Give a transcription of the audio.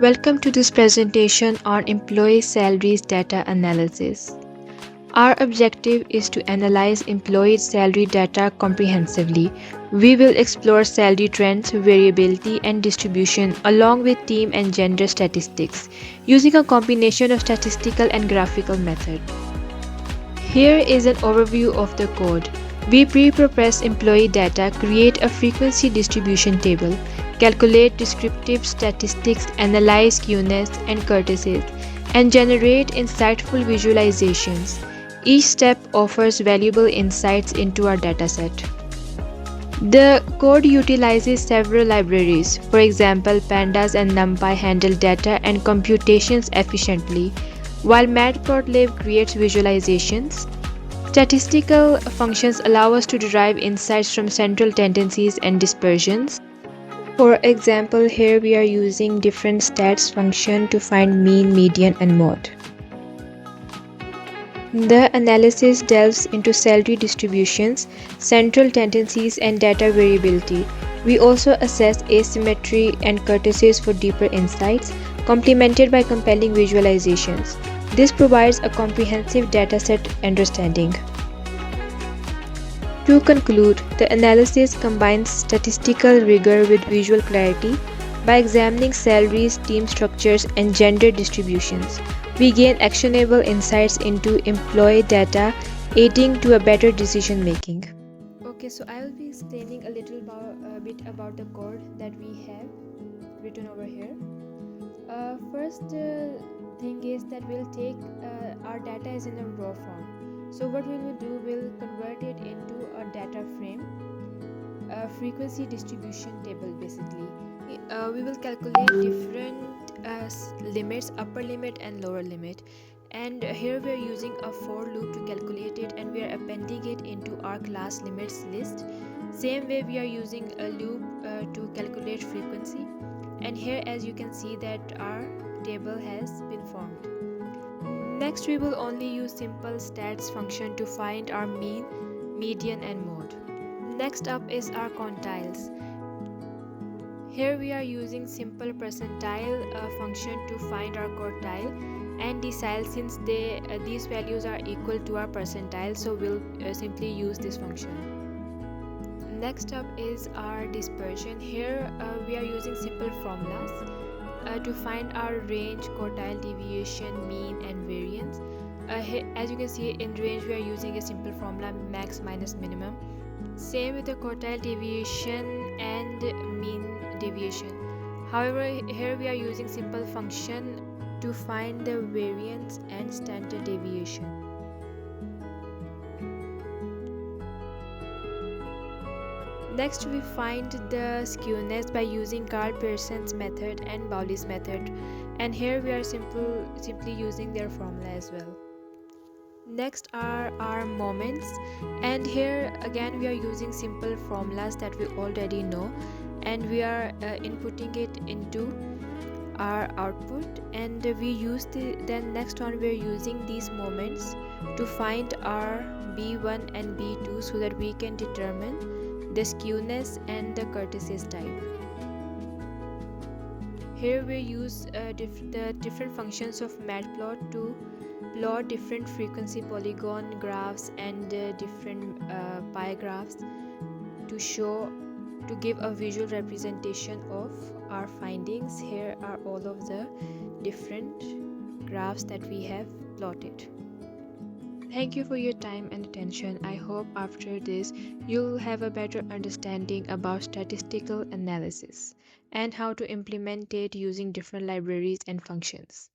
Welcome to this presentation on employee salaries data analysis. Our objective is to analyze employee salary data comprehensively. We will explore salary trends, variability, and distribution along with team and gender statistics using a combination of statistical and graphical method. Here is an overview of the code. We pre-process employee data, create a frequency distribution table, calculate descriptive statistics, analyze skewness and kurtosis, and generate insightful visualizations. Each step offers valuable insights into our dataset. The code utilizes several libraries. For example, Pandas and NumPy handle data and computations efficiently, while Matplotlib creates visualizations. Statistical functions allow us to derive insights from central tendencies and dispersions. For example, here we are using different stats function to find mean, median, and mode. The analysis delves into salary distributions, central tendencies, and data variability. We also assess asymmetry and kurtosis for deeper insights, complemented by compelling visualizations. This provides a comprehensive dataset understanding. To conclude, the analysis combines statistical rigor with visual clarity. By examining salaries, team structures, and gender distributions, we gain actionable insights into employee data, aiding to a better decision making. Okay, so I will be explaining a bit about the code that we have written over here. First thing is that we'll take our data is in a raw form. So what we will do, we'll convert it into a data frame, a frequency distribution table basically. We will calculate different limits, upper limit and lower limit, and here we are using a for loop to calculate it, and we are appending it into our class limits list. Same way we are using a loop to calculate frequency, and here as you can see that our table has been formed. Next we will only use simple stats function to find our mean, median and mode. Next up is our quantiles. Here we are using simple percentile function to find our quartile and decile, since these values are equal to our percentile, so we'll simply use this function. Next up is our dispersion. Here we are using simple formulas to find our range, quartile deviation, mean and variance. As you can see, in range we are using a simple formula, max minus minimum. Same with the quartile deviation and mean deviation. However, here we are using simple function to find the variance and standard deviation. Next, we find the skewness by using Carl Pearson's method and Bowley's method, and here we are simply using their formula as well. Next are our moments, and here again we are using simple formulas that we already know, and we are inputting it into our output, and we use then next one we are using these moments to find our B1 and B2 so that we can determine the skewness and the kurtosis type. Here we use the different functions of Matplotlib to plot different frequency polygon graphs and different pie graphs to give a visual representation of our findings. Here are all of the different graphs that we have plotted. Thank you for your time and attention. I hope after this you'll have a better understanding about statistical analysis and how to implement it using different libraries and functions.